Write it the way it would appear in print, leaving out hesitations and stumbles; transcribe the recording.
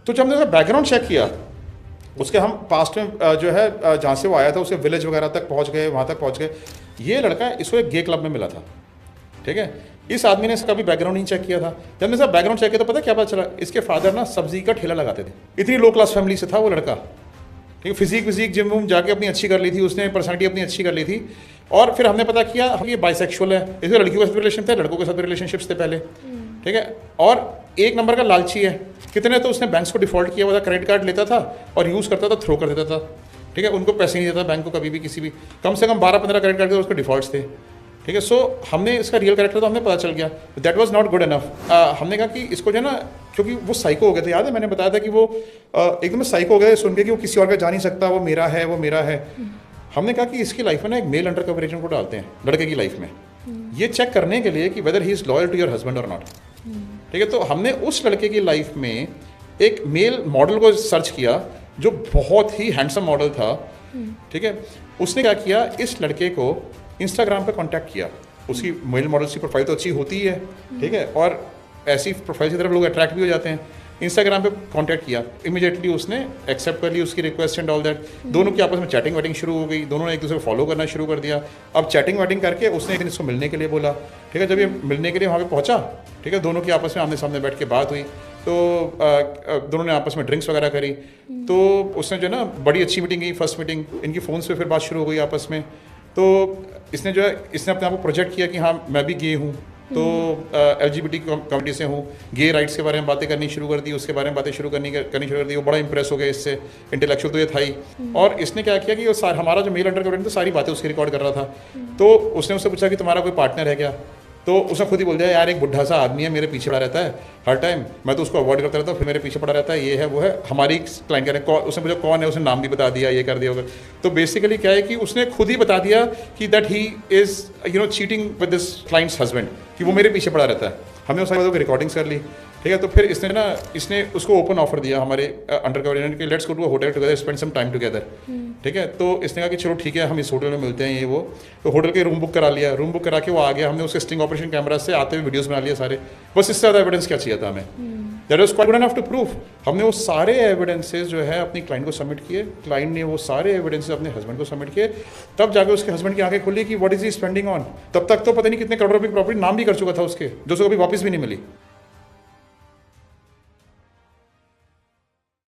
तो जब हमने उसका बैकग्राउंड चेक किया, उसके हम पास्ट में जो है जहाँ से वो आया था उसके विलेज वगैरह तक पहुँच गए, वहाँ तक पहुँच गए। ये लड़का इसको एक गे क्लब में मिला था, ठीक है। इस आदमी ने इसका भी बैकग्राउंड नहीं चेक किया था। जब मैंने इसका बैकग्राउंड चेक किया तो पता क्या पता चला, इसके फादर ना सब्जी का ठेला लगाते थे। इतनी लो क्लास फैमिली से था वो लड़का, ठीक है। फिजिक जिम विम जाके अपनी अच्छी कर ली थी उसने, पर्सनैलिटी अपनी अच्छी कर ली थी। और फिर हमने पता किया ये बाइसेक्सुअल है, इसमें लड़कियों के साथ रिलेशन थे, लड़कों के साथ रिलेशनशिप्स थे पहले, ठीक है। और एक नंबर का लालची है। कितने तो उसने बैंक्स को डिफॉल्ट किया हुआ था, क्रेडिट कार्ड लेता था और यूज़ करता था, थ्रो कर देता था, ठीक है। उनको पैसे नहीं देता बैंक को कभी भी, किसी भी, कम से कम 12-15 क्रेडिट कार्ड के उसके डिफॉल्ट्स थे, ठीक है। सो हमने इसका रियल कैरेक्टर तो हमें पता चल गया, that was not good enough. हमने कहा कि इसको जो है ना, क्योंकि वो साइको हो गया था, याद है मैंने बताया था कि वो एकदम साइको हो गया सुन के कि वो किसी और का जा नहीं सकता, वो मेरा है, वो मेरा है। हमने कहा कि इसकी लाइफ में ना एक मेल अंडर कवर एजेंट को डालते हैं लड़के की लाइफ में, ये चेक करने के लिए कि whether he is loyal to your husband और नॉट, ठीक है। तो हमने उस लड़के की लाइफ में एक मेल मॉडल को सर्च किया जो बहुत ही हैंडसम मॉडल था, ठीक है। उसने क्या किया, इस लड़के को इंस्टाग्राम पे कांटेक्ट किया। उसकी मेल मॉडल्स की प्रोफाइल तो अच्छी होती है, ठीक है, और ऐसी प्रोफाइल की तरफ लोग अट्रैक्ट भी हो जाते हैं। इंस्टाग्राम पे कांटेक्ट किया, इमीडिएटली उसने एक्सेप्ट कर ली उसकी रिक्वेस्ट एंड ऑल दैट। दोनों की आपस में चैटिंग वैटिंग शुरू हो गई, दोनों ने एक दूसरे को फॉलो करना शुरू कर दिया। अब चैटिंग वैटिंग करके उसने एक दिन इसको मिलने के लिए बोला, ठीक है। जब ये मिलने के लिए वहाँ पे पहुँचा, ठीक है, दोनों की आपस में आमने सामने बैठ के बात हुई, तो दोनों ने आपस में ड्रिंक्स वगैरह करी। तो उसने जो है ना बड़ी अच्छी मीटिंग की, फर्स्ट मीटिंग इनकी फ़ोन से फिर बात शुरू हो गई आपस में। तो इसने जो है इसने अपने आप को प्रोजेक्ट किया कि हाँ मैं भी गे हूँ, तो LGBT कम्युनिटी से हूँ, गे राइट्स के बारे में बातें करनी शुरू कर दी, उसके बारे में बातें करनी शुरू कर दी। वो बड़ा इंप्रेस हो गया इससे, इंटेलेक्चुअल तो ये था ही। और इसने क्या किया कि वो हमारा जो मेल अंडर कवर था सारी बातें उसकी रिकॉर्ड कर रहा था। तो उसने उससे पूछा कि तुम्हारा कोई पार्टनर है क्या, तो उसने खुद ही बोल दिया यार एक बुढ़ा सा आदमी है मेरे पीछे पड़ा रहता है हर टाइम, मैं तो उसको अवॉइड करता रहता हूँ, फिर मेरे पीछे पड़ा रहता है, ये है वो है। हमारी क्लाइंट कह रहे हैं, उसने पूछा कौन है, उसने नाम भी बता दिया, ये कर दिया होगा। तो बेसिकली क्या है कि उसने खुद ही बता दिया कि that he is cheating with this clients husband, कि वो मेरे पीछे पड़ा रहता है। हमने उस सारी बातों की रिकॉर्डिंग्स कर ली, ठीक है। तो फिर इसने उसको ओपन ऑफर दिया हमारे अंडर कवर एजेंट कि let's go to a hotel together, spend some time together, ठीक है। तो इसने कहा कि चलो ठीक है हम इस होटल में मिलते हैं, ये वो। तो होटल के रूम बुक करा लिया, रूम बुक करा के वो आ गया। हमने उसके स्टिंग ऑपरेशन कैमरा से आते हुए वीडियोस बना लिए सारे, बस इससे ज़्यादा एविडेंस क्या चाहिए था हमें। That was quite good enough to prove. हमने वो सारे एविडेंसेस जो है अपनी क्लाइंट को सबमिट किए, क्लाइंट ने वो सारे एविडेंसेस अपने हस्बैंड को सबमिट किए, तब जाके उसके हस्बैंड की आंखें खुली कि what is he spending on. तब तक तो पता नहीं कितने करोड़ रुपए की प्रॉपर्टी नाम भी कर चुका था उसके, जो उसको कभी वापस भी नहीं मिली।